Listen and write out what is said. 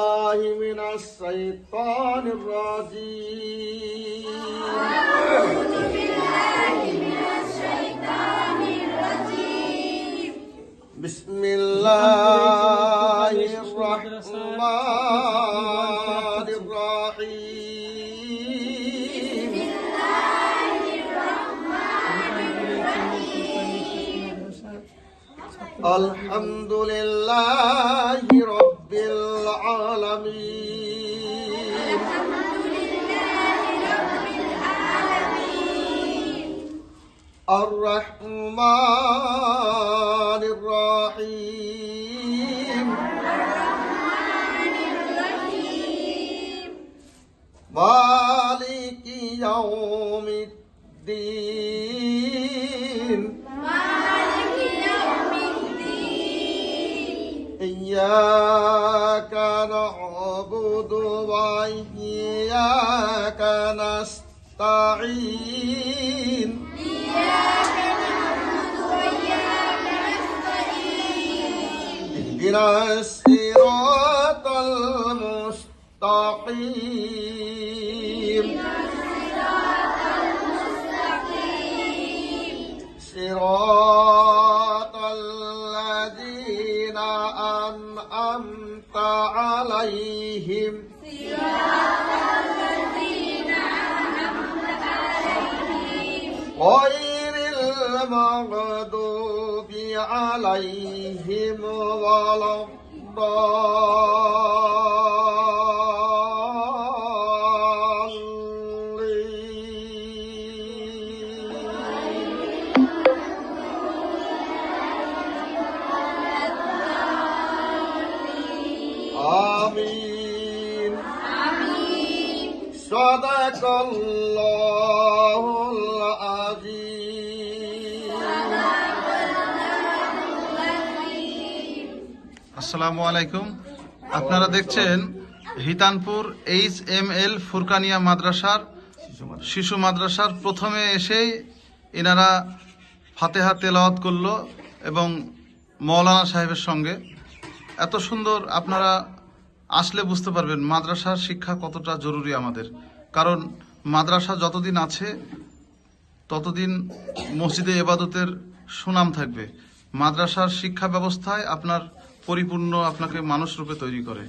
بالله من الشيطان الرجيم بسم الله الرحمن الرحيم الحمد لله رب العالمين الرحمن الرحيم مالك يوم الدين إياك نعبد وإياك نستعين اهدنا الصراط المستقيم صراط الذين أنعمت عليهم غير المغضوب عليهم ولا الضالين آمين صدق الله العظيم আসসালামু আলাইকুম। আপনারা দেখছেন হিতানপুর HML ফুরকানিয়া মাদ্রাসার শিশু মাদ্রাসার প্রথমে এসেই এনারা ফাতেহা তেলাওয়াত করলো এবং মৌলানা সাহেবের সঙ্গে। এত সুন্দর, আপনারা আসলে বুঝতে পারবেন মাদ্রাসার শিক্ষা কতটা জরুরি আমাদের। কারণ মাদ্রাসা যতদিন আছে ততদিন মসজিদে ইবাদতের সুনাম থাকবে। মাদ্রাসার শিক্ষা ব্যবস্থায় আপনার পরিপূর্ণ আপনাকে মানুষ রূপে তৈরি করে।